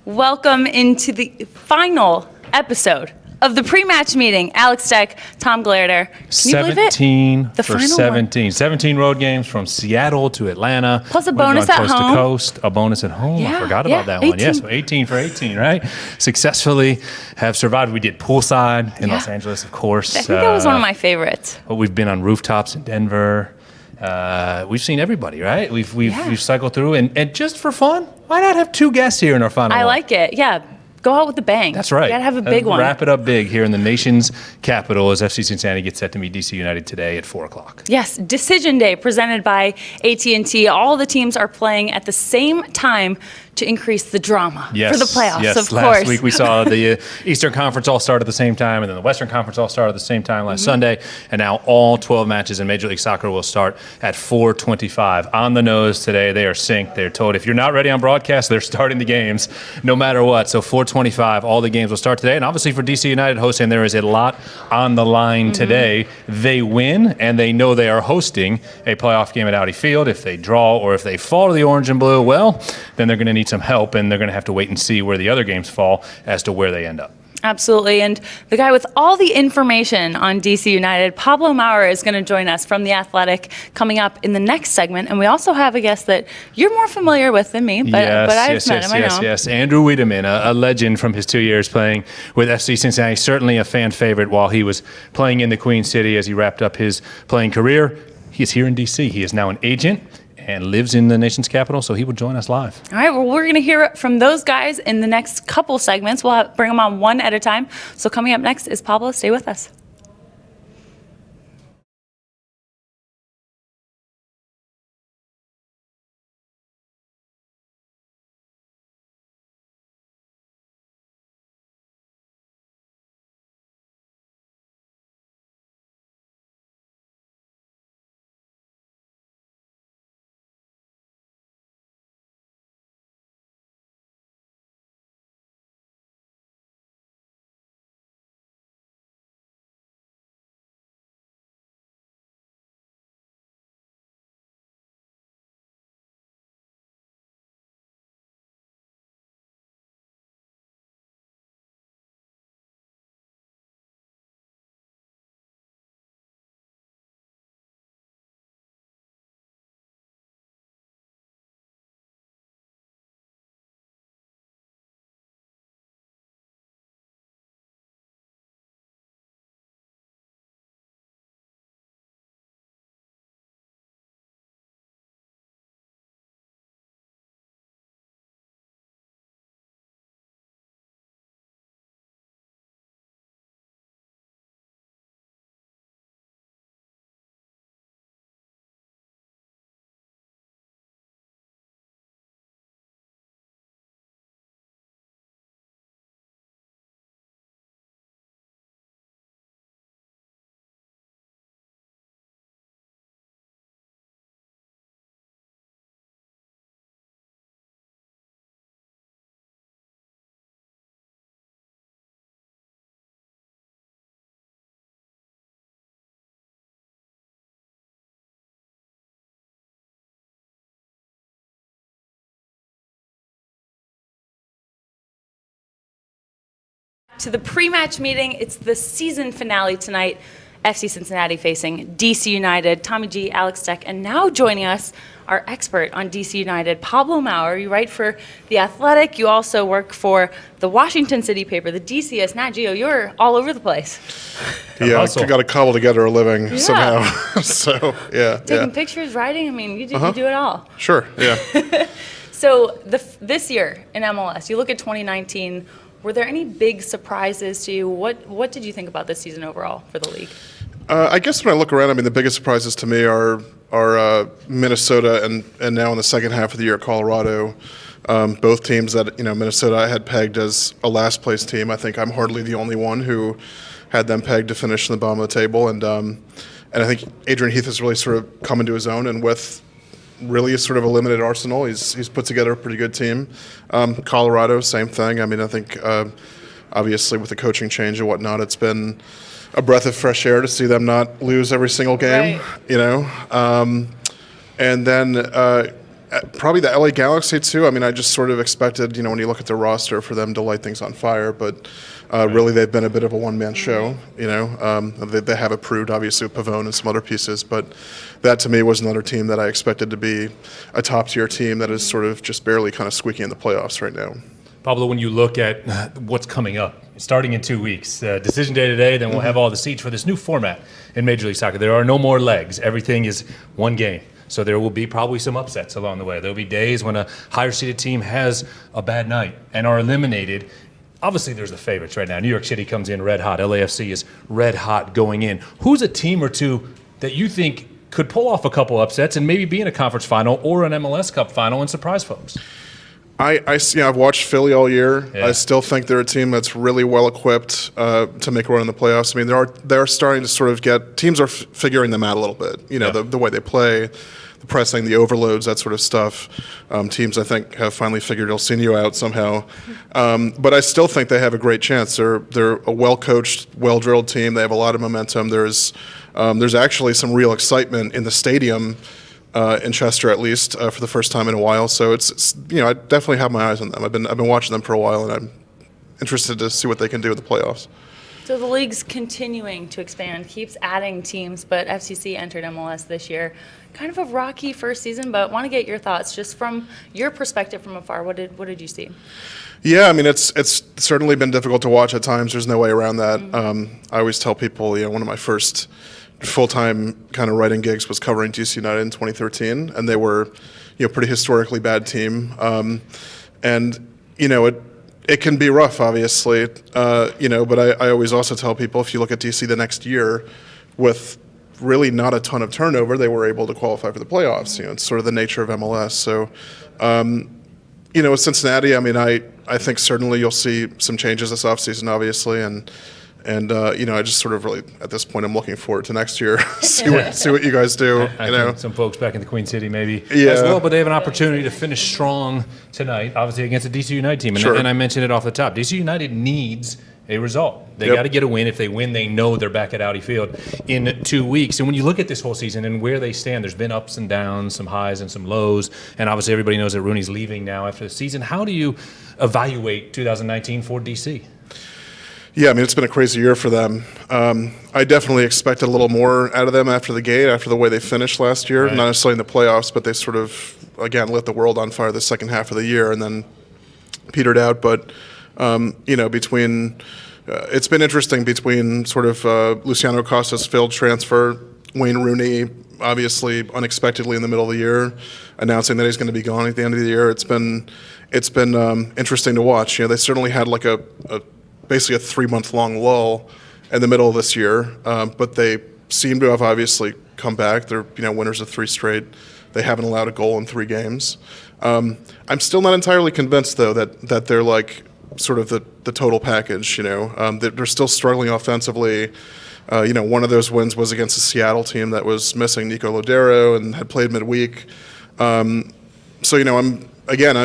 Welcome into the final episode of the pre-match meeting. Alex Steck, Tom Glader. Can you believe it? 17 The for final 17. 17 road games from Seattle to Atlanta. Plus a We've bonus gone at coast home. to coast, a bonus at home. Yeah, I forgot yeah, about that one. 18. Yes, so 18 for 18, right? Successfully have survived. We did poolside in Los Angeles, of course. I think that was one of my favorites. But we've been on rooftops in Denver. We've seen everybody, right? We've cycled through, and just for fun, why not have two guests here in our final I one? like it. Yeah. Go out with a bang. That's right. You gotta have a big one. Wrap it up big here in the nation's capital as FC Cincinnati gets set to meet DC United today at 4 o'clock. Yes, Decision Day presented by AT&T. All the teams are playing at the same time to increase the drama for the playoffs, of course. Last week we saw the Eastern Conference all start at the same time, and then the Western Conference all start at the same time last Sunday, and now all 12 matches in Major League Soccer will start at 4:25. On the nose today, they are synced. They're told if you're not ready on broadcast, they're starting the games no matter what. So 4:25, all the games will start today, and obviously for DC United hosting, there is a lot on the line today. They win, and they know they are hosting a playoff game at Audi Field. If they draw or if they fall to the orange and blue, well, then they're going to need some help, and they're going to have to wait and see where the other games fall as to where they end up. Absolutely. And the guy with all the information on DC United, Pablo Maurer, is going to join us from The Athletic coming up in the next segment. And we also have a guest that you're more familiar with than me, but I've met him. I know him. Yes. Andrew Wiedemann, a legend from his 2 years playing with FC Cincinnati, certainly a fan favorite while he was playing in the Queen City as he wrapped up his playing career. He is here in DC. He is now an agent and lives in the nation's capital, so he will join us live. All right, well, we're going to hear from those guys in the next couple segments. We'll bring them on one at a time. So coming up next is Pablo. Stay with us. To the pre-match meeting. It's the season finale tonight. FC Cincinnati facing DC United. Tommy G, Alex Steck, and now joining us, our expert on DC United, Pablo Maurer. You write for The Athletic. You also work for the Washington City paper, the DCS. Nat Geo, you're all over the place. Yeah, I got to cobble together a living somehow. So, yeah. Taking pictures, writing, I mean, you do it all. Sure, yeah. So this year in MLS, you look at 2019, were there any big surprises to you? What did you think about this season overall for the league? I guess when I look around, I mean, the biggest surprises to me are Minnesota and now in the second half of the year, Colorado. Both teams that, Minnesota I had pegged as a last place team. I think I'm hardly the only one who had them pegged to finish in the bottom of the table. And I think Adrian Heath has really sort of come into his own, and with really a sort of a limited arsenal, he's put together a pretty good team. Colorado, same thing. I mean, I think obviously with the coaching change and whatnot, it's been a breath of fresh air to see them not lose every single game, Right. And then Probably the LA Galaxy too. I mean, I just sort of expected, when you look at their roster, for them to light things on fire, but really they've been a bit of a one-man show. They have improved, obviously, with Pavone and some other pieces, but that to me was another team that I expected to be a top-tier team that is sort of just barely kind of squeaking in the playoffs right now. Pablo, when you look at what's coming up, starting in 2 weeks, decision day today, then we'll have all the seats for this new format in Major League Soccer. There are no more legs. Everything is one game. So there will be probably some upsets along the way. There will be days when a higher-seeded team has a bad night and are eliminated. Obviously, there's the favorites right now. New York City comes in red hot. LAFC is red hot going in. Who's a team or two that you think could pull off a couple upsets and maybe be in a conference final or an MLS Cup final and surprise folks? I've watched Philly all year. Yeah. I still think they're a team that's really well equipped to make a run in the playoffs. I mean, they're starting to sort of teams are figuring them out a little bit. The way they play, the pressing, the overloads, that sort of stuff. Teams, I think, have finally figured El Seno out somehow. But I still think they have a great chance. They're a well-coached, well-drilled team. They have a lot of momentum. There's actually some real excitement in the stadium. In Chester, at least, for the first time in a while. So it's I definitely have my eyes on them. I've been watching them for a while, and I'm interested to see what they can do in the playoffs. So the league's continuing to expand, keeps adding teams, but FCC entered MLS this year. Kind of a rocky first season, but want to get your thoughts just from your perspective from afar. What did you see? Yeah, I mean, it's certainly been difficult to watch at times. There's no way around that. I always tell people, one of my first full-time kind of writing gigs was covering DC United in 2013, and they were, pretty historically bad team. It can be rough, obviously, but I always also tell people, if you look at DC the next year, with really not a ton of turnover, they were able to qualify for the playoffs. It's sort of the nature of MLS. So, with Cincinnati, I mean, I think certainly you'll see some changes this offseason, obviously, and I just sort of really, at this point, I'm looking forward to next year, see what you guys do. I think some folks back in the Queen City maybe Yeah. as well, but they have an opportunity to finish strong tonight, obviously against the DC United team. And, Sure. and I mentioned it off the top. DC United needs a result. They Yep. got to get a win. If they win, they know they're back at Audi Field in 2 weeks. And when you look at this whole season and where they stand, there's been ups and downs, some highs and some lows. And obviously everybody knows that Rooney's leaving now after the season. How do you evaluate 2019 for DC? Yeah, I mean, it's been a crazy year for them. I definitely expected a little more out of them after the gate, after the way they finished last year. Right. Not necessarily in the playoffs, but they sort of, again, lit the world on fire the second half of the year and then petered out. But, it's been interesting between sort of Luciano Costa's failed transfer, Wayne Rooney, obviously unexpectedly in the middle of the year, announcing that he's going to be gone at the end of the year. It's been interesting to watch. They certainly had like basically a 3-month-long lull in the middle of this year, but they seem to have obviously come back. They're winners of 3 straight. They haven't allowed a goal in 3 games. I'm still not entirely convinced, though, that they're like sort of the total package. They're still struggling offensively. One of those wins was against a Seattle team that was missing Nico Lodero and had played midweek. I'm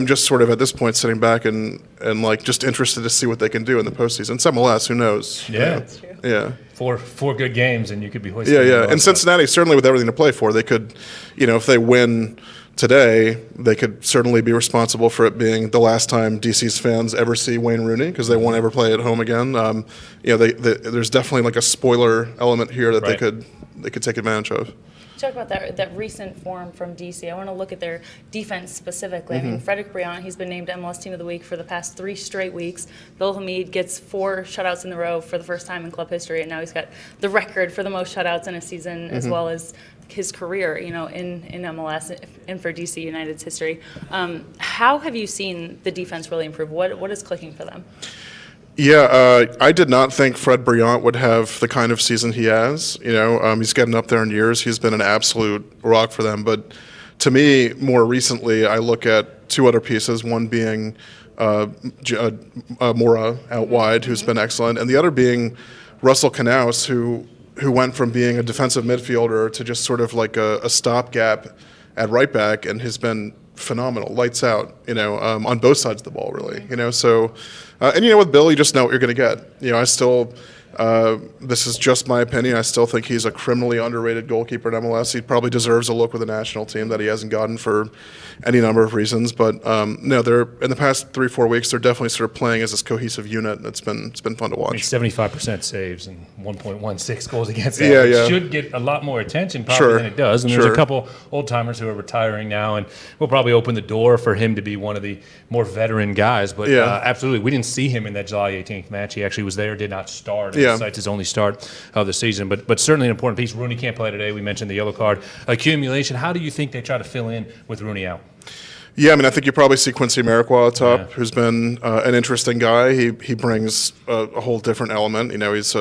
just sort of at this point sitting back and like just interested to see what they can do in the postseason. It's MLS, who knows? Yeah. That's true. Yeah. Four good games, and you could be hoisting. Yeah. And Cincinnati, certainly with everything to play for, they could, if they win today, they could certainly be responsible for it being the last time DC's fans ever see Wayne Rooney because they won't ever play at home again. There's definitely like a spoiler element here that Right. they could take advantage of. Talk about that recent form from DC. I want to look at their defense specifically. I mean, Frederick Briant, he's been named MLS Team of the Week for the past 3 straight weeks. Bill Hamid gets 4 shutouts in a row for the first time in club history, and now he's got the record for the most shutouts in a season, as well as his career, in MLS and for DC United's history. How have you seen the defense really improve? What is clicking for them? Yeah, I did not think Fred Briant would have the kind of season he has. He's getting up there in years. He's been an absolute rock for them. But to me, more recently, I look at 2 other pieces, one being Mora out wide, who's been excellent, and the other being Russell Knaus, who went from being a defensive midfielder to just sort of like a stopgap at right back and has been phenomenal, lights out, on both sides of the ball, really. So, with Bill, you just know what you're going to get. This is just my opinion. I still think he's a criminally underrated goalkeeper in MLS. He probably deserves a look with the national team that he hasn't gotten for any number of reasons. But no, they're in the past 3-4 weeks, they're definitely sort of playing as this cohesive unit, and it's been fun to I mean, watch. 75% saves and 1.16 goals against that. Yeah, It yeah. should get a lot more attention probably Sure, than it does. And there's sure. a couple old timers who are retiring now, and we'll probably open the door for him to be one of the more veteran guys. But Yeah. absolutely, we didn't see him in that July 18th match. He actually was there, did not start. Yeah. Cites his only start of the season, but certainly an important piece. Rooney can't play today. We mentioned the yellow card accumulation. How do you think they try to fill in with Rooney out? Yeah, I mean, I think you probably see Quincy Amarikwa at top, Yeah. who's been an interesting guy. He brings a whole different element. You know, he's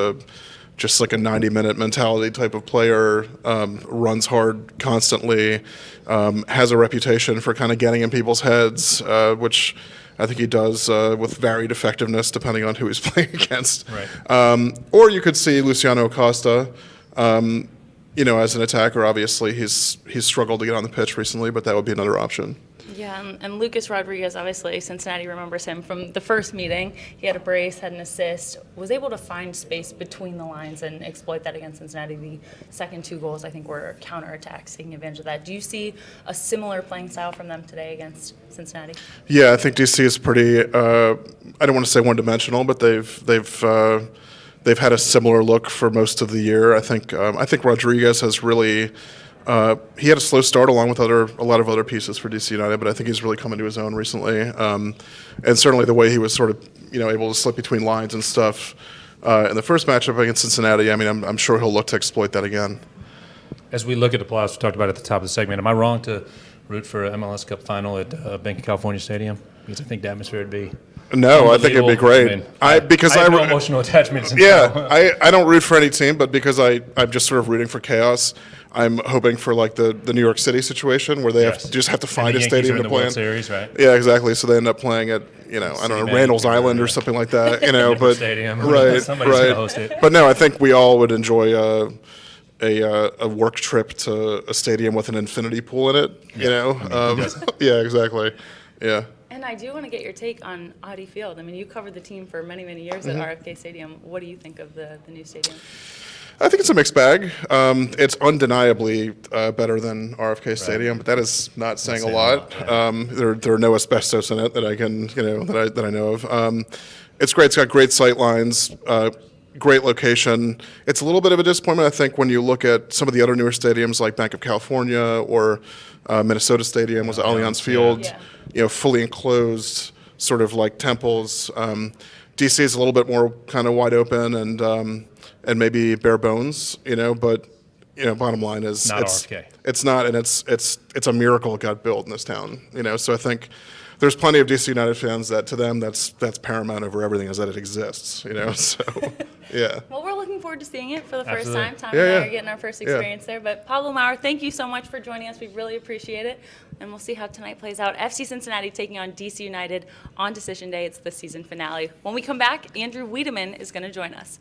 just like a 90-minute mentality type of player, runs hard constantly, has a reputation for kind of getting in people's heads, which I think he does with varied effectiveness depending on who he's playing against. Right. Or you could see Luciano Acosta. You know, as an attacker, obviously he's struggled to get on the pitch recently, but that would be another option. Yeah, and Lucas Rodriguez, obviously, Cincinnati remembers him from the first meeting. He had a brace, had an assist, was able to find space between the lines and exploit that against Cincinnati. The second 2 goals, I think, were counterattacks, taking advantage of that. Do you see a similar playing style from them today against Cincinnati? Yeah, I think DC is pretty. I don't want to say one-dimensional, but they've had a similar look for most of the year. I think Rodriguez has really. He had a slow start along with a lot of other pieces for DC United, but I think he's really come into his own recently. And certainly the way he was sort of able to slip between lines and stuff in the first matchup against Cincinnati. I mean, I'm sure he'll look to exploit that again. As we look at the playoffs, we talked about it at the top of the segment. Am I wrong to root for an MLS Cup final at Bank of California Stadium? Because I think the atmosphere would be. No, I think it'd be great. I mean, I have no emotional attachments. Yeah, I don't root for any team, but because I'm just sort of rooting for chaos. I'm hoping for like the New York City situation where they just have to find a stadium to play in. Series, right? Yeah, exactly. So they end up playing at I don't know, Randall's Island or something like that. But stadium, right, somebody's right. gonna host it. But no, I think we all would enjoy a work trip to a stadium with an infinity pool in it. Yeah, exactly. Yeah. And I do want to get your take on Audi Field. I mean, you covered the team for many, many years at RFK Stadium. What do you think of the new stadium? I think it's a mixed bag. It's undeniably better than RFK Stadium, but that is not saying a lot. There are no asbestos in it that I can, that I know of. It's great. It's got great sight lines, great location. It's a little bit of a disappointment, I think, when you look at some of the other newer stadiums like Bank of California or Minnesota Stadium was Allianz Field. Yeah. Fully enclosed, sort of like temples. DC is a little bit more kind of wide open and maybe bare bones, but bottom line is Not RFK. It's not, and it's a miracle it got built in this town, So I think there's plenty of DC United fans that to them that's paramount over everything is that it exists, So yeah. Well, we're looking forward to seeing it for the first Absolutely. time. Tom Yeah, and I yeah. are getting our first experience there. But Pablo Maurer, thank you so much for joining us. We really appreciate it. And we'll see how tonight plays out. FC Cincinnati taking on DC United on Decision Day. It's the season finale. When we come back, Andrew Wiedemann is going to join us.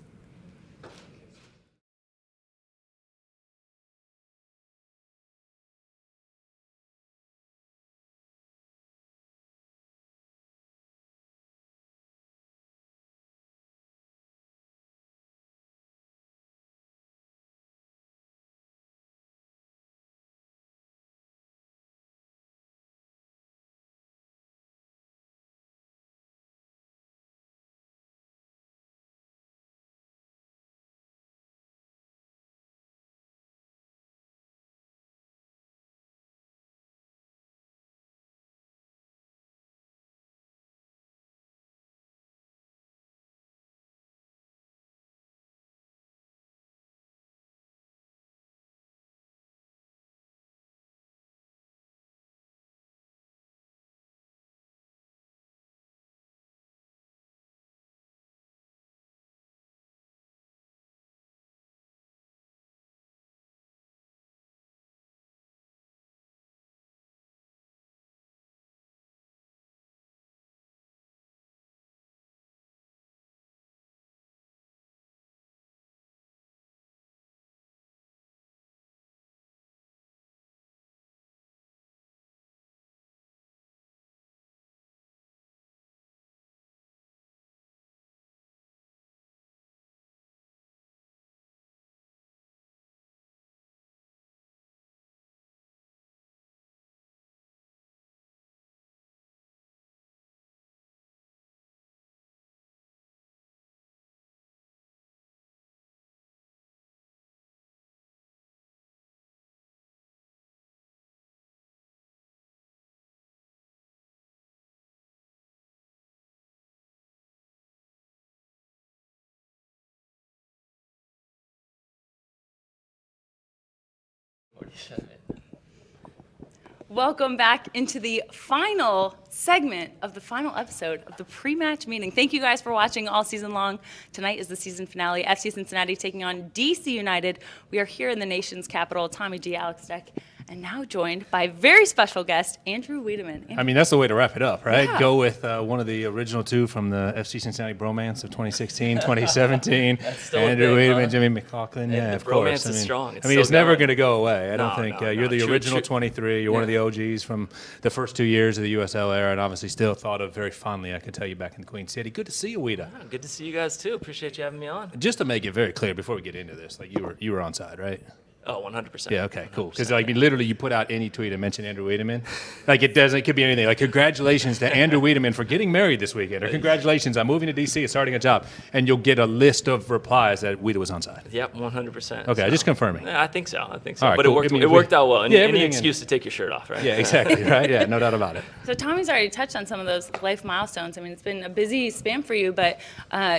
Welcome back into the final segment of the final episode of the pre-match meeting. Thank you guys for watching all season long. Tonight is the season finale. FC Cincinnati taking on DC United. We are here in the nation's capital. Tommy G, Alex Deck, and now joined by very special guest, Andrew Wiedemann. I mean, that's the way to wrap it up, right? Yeah. Go with one of the original two from the FC Cincinnati bromance of 2016, 2017. still a Andrew thing, Wiedemann, huh? Jimmy McLaughlin. Yeah, the of course. bromance is strong. It's I mean, it's still never going. going to go away. I don't No, think no, you're no. the True, original true. 23. You're one of the OGs from the first 2 years of the USL era, and obviously still thought of very fondly, I can tell you, back in the Queen City. Good to see you, Weeda. Good to see you guys too. Appreciate you having me on. Just to make it very clear before we get into this, like you were on side, right? Oh, 100%. Yeah, okay, cool. Because like literally, you put out any tweet and mention Andrew Wiedemann, like it doesn't. It could be anything. Like congratulations to Andrew Wiedemann for getting married this weekend, or congratulations, I'm moving to DC and starting a job, and you'll get a list of replies that Weeda was on side. Yep, 100%. Okay, just confirming. Yeah, I think so. All right, but cool. it worked. I mean, It worked out well. Any everything in- excuse to take your shirt off, right? Yeah, exactly. Right. Yeah, no doubt about it. So Tommy's already touched on some of those life milestones. I mean, it's been a busy span for you, but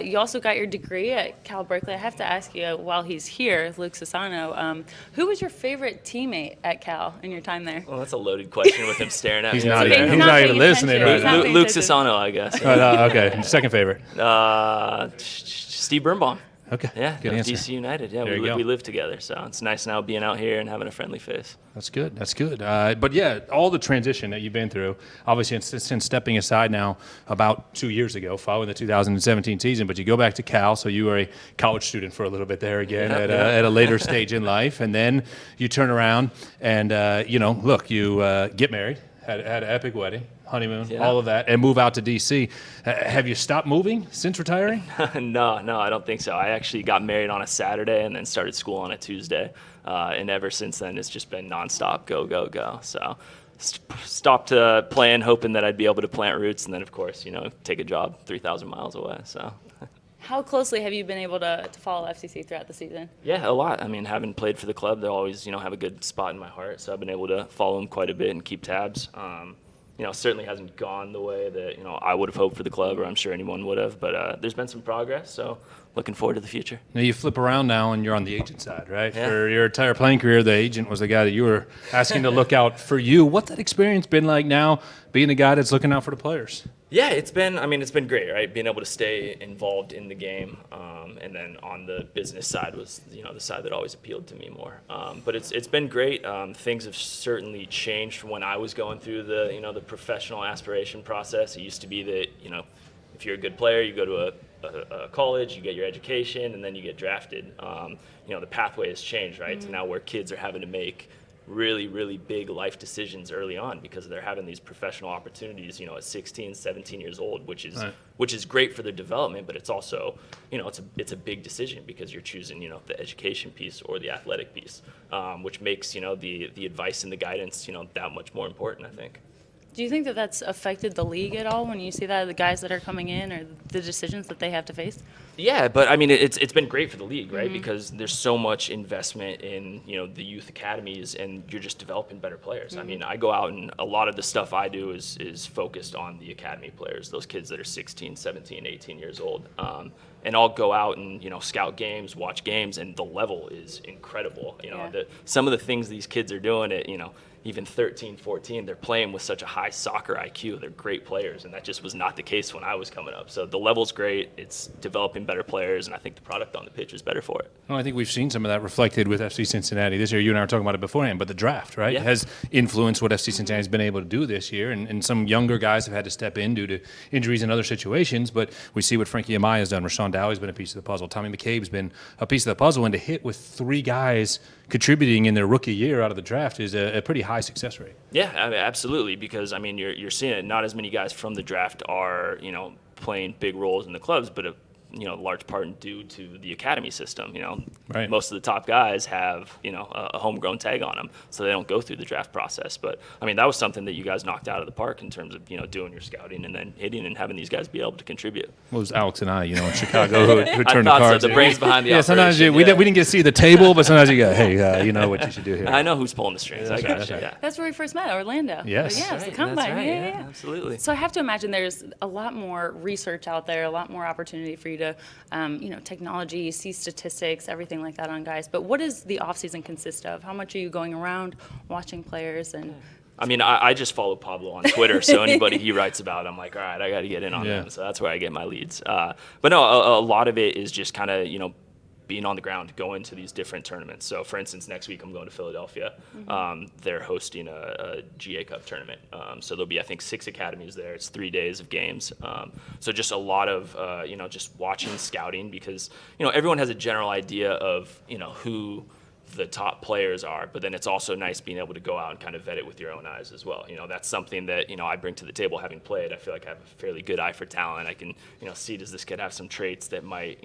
you also got your degree at Cal Berkeley. I have to ask you, while he's here, Luke Sassano, who was your favorite teammate at Cal in your time there? Well, that's a loaded question with him staring at He's me. not okay, even. he's He's not not paying even listening attention. right He's not now. paying Luke attention. Sassano, I guess. Okay. Second favorite. Steve Birnbaum. Okay. Yeah, Good answer. DC United. Yeah, There you go. we live together, so it's nice now being out here and having a friendly face. That's good. That's good. But yeah, all the transition that you've been through, obviously since stepping aside now about 2 years ago, following the 2017 season, but you go back to Cal, so you were a college student for a little bit there again at a later stage in life, and then you turn around and look, you get married, had an epic wedding, honeymoon, all of that, and move out to DC. Have you stopped moving since retiring? No, I don't think so. I actually got married on a Saturday and then started school on a Tuesday. And ever since then, it's just been nonstop, go. So stopped playing, hoping that I'd be able to plant roots. And then, of course, take a job 3,000 miles away. So. How closely have you been able to follow FCC throughout the season? Yeah, a lot. I mean, having played for the club, they always, have a good spot in my heart. So I've been able to follow them quite a bit and keep tabs. Certainly hasn't gone the way that, I would have hoped for the club, or I'm sure anyone would have. But there's been some progress, so looking forward to the future. Now you flip around now and you're on the agent side, right? Yeah. For your entire playing career, the agent was the guy that you were asking to look out for you. What's that experience been like now, being the guy that's looking out for the players? Yeah, it's been great, right? Being able to stay involved in the game, and then on the business side was, the side that always appealed to me more. But it's been great. Things have certainly changed from when I was going through the professional aspiration process. It used to be that, if you're a good player, you go to a college, you get your education, and then you get drafted. The pathway has changed, right? To now where kids are having to make really big life decisions early on because they're having these professional opportunities, at 16, 17 years old, which is great for their development, but it's also, it's a big decision because you're choosing, the education piece or the athletic piece, which makes, the advice and the guidance, that much more important, I think. Do you think that that's affected the league at all when you see that, the guys that are coming in or the decisions that they have to face? Yeah, but I mean, it's been great for the league, right? Because there's so much investment in, the youth academies, and you're just developing better players. I mean, I go out and a lot of the stuff I do is focused on the academy players, those kids that are 16, 17, 18 years old. And I'll go out and, scout games, watch games, and the level is incredible. Some of the things these kids are doing at, even 13, 14, they're playing with such a high soccer IQ. They're great players, and that just was not the case when I was coming up. So the level's great. It's developing better players, and I think the product on the pitch is better for it. Well, I think we've seen some of that reflected with FC Cincinnati this year. You and I were talking about it beforehand, but the draft, right, Yeah. has influenced what FC Cincinnati's been able to do this year, and some younger guys have had to step in due to injuries and other situations, but we see what Frankie Amaya's done. Rashawn Dowie's been a piece of the puzzle. Tommy McCabe's been a piece of the puzzle, and to hit with 3 guys contributing in their rookie year out of the draft is a pretty high success rate. Yeah, I mean, absolutely, because, I mean, you're seeing it. Not as many guys from the draft are, playing big roles in the clubs, but large part due to the academy system. Right. Most of the top guys have, a homegrown tag on them, so they don't go through the draft process. But, I mean, that was something that you guys knocked out of the park in terms of, doing your scouting and then hitting and having these guys be able to contribute. Well, it was Alex and I, in Chicago, who turned the I thought cards. so, the brains behind the yeah, sometimes operation, we yeah. didn't get to see the table, but sometimes you go, hey, you know what you should do here. I know who's pulling the strings. I got you, right. yeah. That's where we first met, Orlando. Yes. But yeah, it's the Right, combine. that's right, Yeah. absolutely. So I have to imagine there's a lot more research out there, a lot more opportunity for you to, technology, see statistics, everything anything like that on guys. But what does the offseason consist of? How much are you going around watching players and? I mean, I just follow Pablo on Twitter, so anybody he writes about, I'm like, all right, I got to get in on them. So that's where I get my leads. But no, a lot of it is just kind of, being on the ground, going to these different tournaments. So, for instance, next week I'm going to Philadelphia. They're hosting a GA Cup tournament. So there'll be, I think, 6 academies there. It's 3 days of games. So just a lot of, just watching, scouting, because, everyone has a general idea of, who the top players are, but then it's also nice being able to go out and kind of vet it with your own eyes as well. That's something that, I bring to the table having played. I feel like I have a fairly good eye for talent. I can, see, does this kid have some traits that might,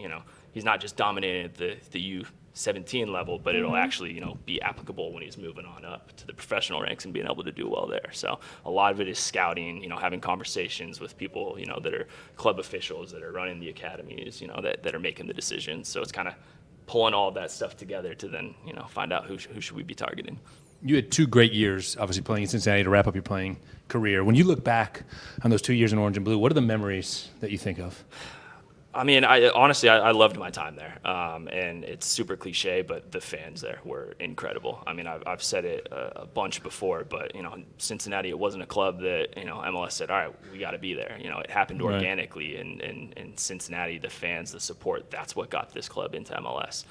he's not just dominating at the U17 level, but it'll actually, be applicable when he's moving on up to the professional ranks and being able to do well there. So a lot of it is scouting, having conversations with people, that are club officials, that are running the academies, that are making the decisions. So it's kind of pulling all of that stuff together to then, find out who should we be targeting. You had 2 great years, obviously, playing in Cincinnati to wrap up your playing career. When you look back on those 2 years in Orange and Blue, what are the memories that you think of? I mean, I loved my time there, and it's super cliche, but the fans there were incredible. I mean, I've said it a bunch before, but Cincinnati, it wasn't a club that MLS said, all right, we got to be there. It happened organically, and in Cincinnati, the fans, the support, that's what got this club into MLS.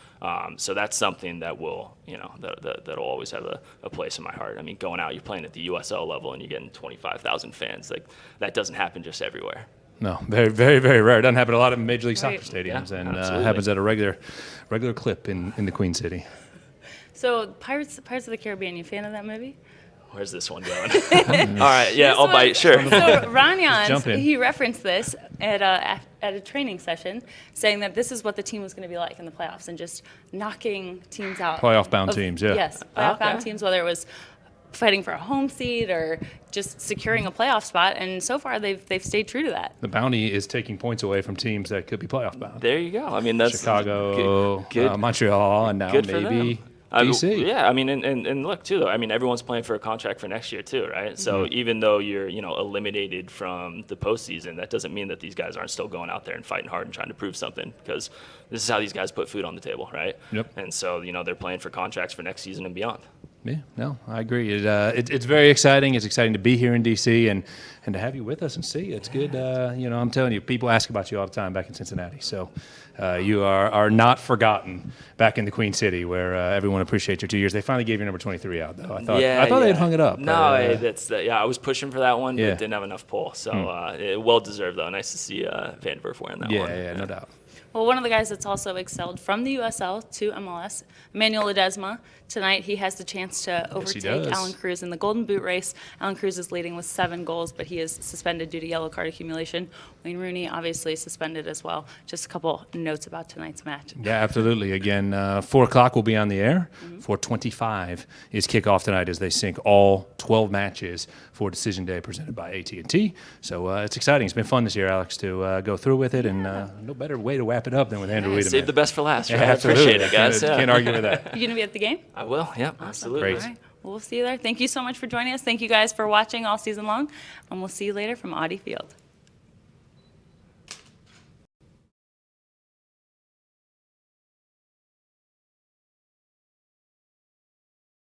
So that's something that will, that'll always have a place in my heart. I mean, going out, you're playing at the USL level, and you're getting 25,000 fans. Like, that doesn't happen just everywhere. No, very, very, very rare. It doesn't happen a lot of Major League Soccer Right. stadiums, Yeah, and absolutely. happens at a regular clip in the Queen City. So Pirates of the Caribbean, you a fan of that movie? Where's this one going? All right, yeah, I'll bite, sure. So jump Ranyans, in. he referenced this at a training session, saying that this is what the team was going to be like in the playoffs, and just knocking teams out. Playoff-bound teams, yeah. Yes, playoff-bound Okay. teams, whether it was fighting for a home seed or just securing a playoff spot, and so far they've stayed true to that. The bounty is taking points away from teams that could be playoff bound. There you go. I mean, that's Chicago, good. Montreal, and now Good for maybe them. DC. Yeah, I mean, and look too, though. I mean, everyone's playing for a contract for next year too, right? So even though you're, eliminated from the postseason, that doesn't mean that these guys aren't still going out there and fighting hard and trying to prove something, because this is how these guys put food on the table, right? Yep. And so, they're playing for contracts for next season and beyond. Yeah, no, I agree. It's very exciting. It's exciting to be here in DC and to have you with us and see. It's good. I'm telling you, people ask about you all the time back in Cincinnati. So you are not forgotten back in the Queen City, where everyone appreciates your 2 years. They finally gave your number 23 out, though. I thought they had hung it up. No, I was pushing for that one, Yeah. but didn't have enough pull. So well deserved, though. Nice to see Van Werf wearing that one. Yeah, no doubt. Well, one of the guys that's also excelled from the USL to MLS, Emmanuel Ledesma. Tonight he has the chance to he overtake does. Alan Cruz in the Golden Boot race. Alan Cruz is leading with 7 goals, but he is suspended due to yellow card accumulation. Wayne Rooney obviously suspended as well. Just a couple notes about tonight's match. Yeah, absolutely. Again, 4 o'clock will be on the air. 4:25 is kickoff tonight as they sync all 12 matches for Decision Day presented by AT&T. So it's exciting. It's been fun this year, Alex, to go through with it, and no better way to wrap it up than with Andrew Wiedemann. Save the best for last, right? Yeah, I appreciate it, guys. Can't argue with that. You going to be at the game? I will, yeah, absolutely. Great. All right. Well, we'll see you there. Thank you so much for joining us. Thank you guys for watching all season long, and we'll see you later from Audi Field.